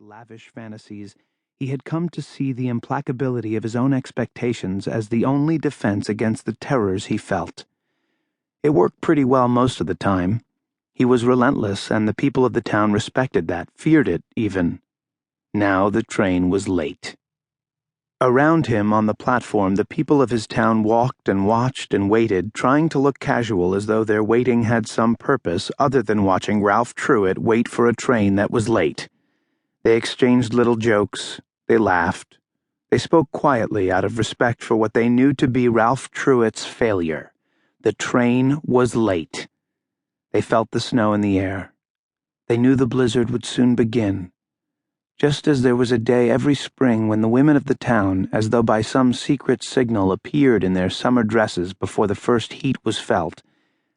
lavish fantasies, he had come to see the implacability of his own expectations as the only defense against the terrors he felt. It worked pretty well most of the time. He was relentless, and the people of the town respected that, feared it even. Now the train was late. Around him on the platform, the people of his town walked and watched and waited, trying to look casual as though their waiting had some purpose other than watching Ralph Truitt wait for a train that was late. They exchanged little jokes, they laughed, they spoke quietly out of respect for what they knew to be Ralph Truitt's failure. The train was late. They felt the snow in the air. They knew the blizzard would soon begin. Just as there was a day every spring when the women of the town, as though by some secret signal, appeared in their summer dresses before the first heat was felt,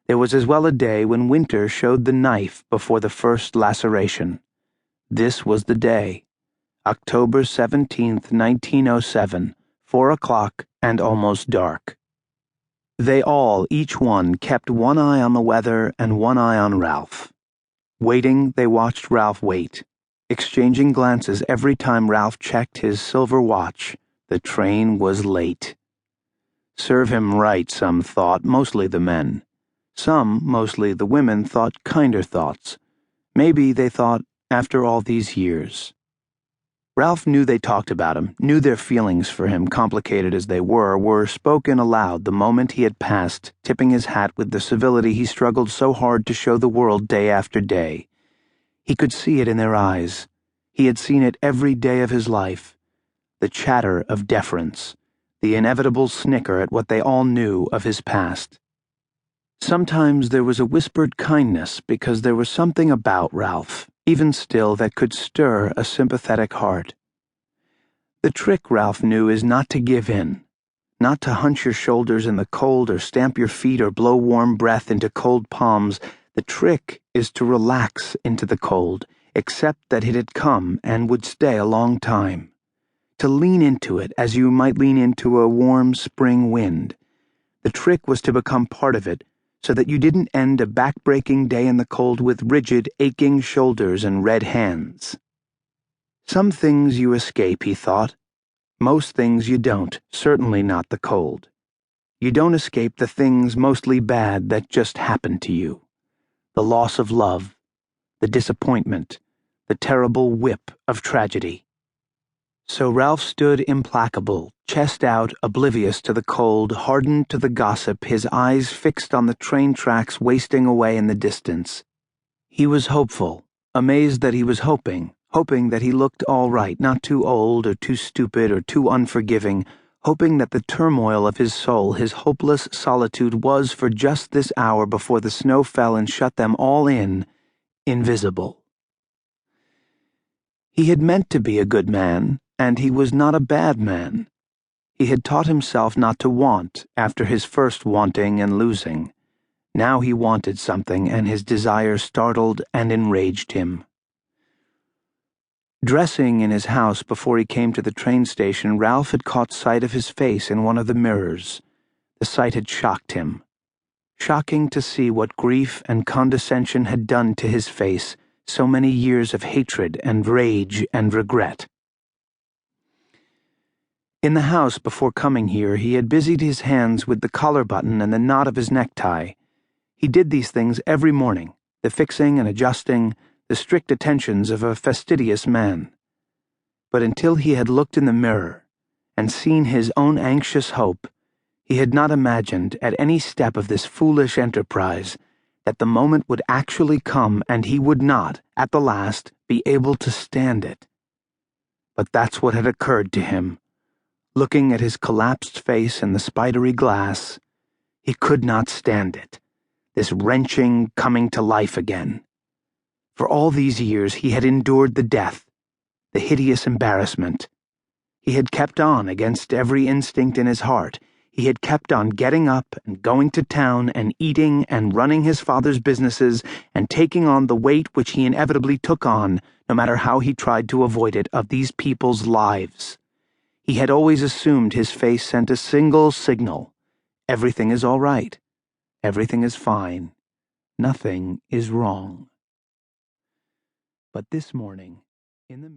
there was as well a day when winter showed the knife before the first laceration. This was the day. October 17th, 1907, 4 o'clock and almost dark. They all, each one, kept one eye on the weather and one eye on Ralph. Waiting, they watched Ralph wait, exchanging glances every time Ralph checked his silver watch. The train was late. Serve him right, some thought, mostly the men. Some, mostly the women, thought kinder thoughts. Maybe they thought, after all these years. Ralph knew they talked about him, knew their feelings for him, complicated as they were spoken aloud the moment he had passed, tipping his hat with the civility he struggled so hard to show the world day after day. He could see it in their eyes. He had seen it every day of his life. The chatter of deference, the inevitable snicker at what they all knew of his past. Sometimes there was a whispered kindness because there was something about Ralph, even still, that could stir a sympathetic heart. The trick, Ralph knew, is not to give in, not to hunch your shoulders in the cold or stamp your feet or blow warm breath into cold palms. The trick is to relax into the cold, accept that it had come and would stay a long time. To lean into it as you might lean into a warm spring wind. The trick was to become part of it, so that you didn't end a back-breaking day in the cold with rigid, aching shoulders and red hands. Some things you escape, he thought. Most things you don't, certainly not the cold. You don't escape the things mostly bad that just happen to you. The loss of love, the disappointment, the terrible whip of tragedy. So Ralph stood implacable, chest out, oblivious to the cold, hardened to the gossip, his eyes fixed on the train tracks wasting away in the distance. He was hopeful, amazed that he was hoping that he looked all right, not too old or too stupid or too unforgiving, hoping that the turmoil of his soul, his hopeless solitude, was, for just this hour before the snow fell and shut them all in, invisible. He had meant to be a good man, and he was not a bad man. He had taught himself not to want after his first wanting and losing. Now he wanted something, and his desire startled and enraged him. Dressing in his house before he came to the train station, Ralph had caught sight of his face in one of the mirrors. The sight had shocked him. Shocking to see what grief and condescension had done to his face, so many years of hatred and rage and regret. In the house before coming here, he had busied his hands with the collar button and the knot of his necktie. He did these things every morning, the fixing and adjusting, the strict attentions of a fastidious man. But until he had looked in the mirror and seen his own anxious hope, he had not imagined at any step of this foolish enterprise that the moment would actually come and he would not, at the last, be able to stand it. But that's what had occurred to him. Looking at his collapsed face in the spidery glass, he could not stand it, this wrenching coming to life again. For all these years he had endured the death, the hideous embarrassment. He had kept on against every instinct in his heart. He had kept on getting up and going to town and eating and running his father's businesses and taking on the weight which he inevitably took on, no matter how he tried to avoid it, of these people's lives. He had always assumed his face sent a single signal. Everything is all right. Everything is fine. Nothing is wrong. But this morning, in the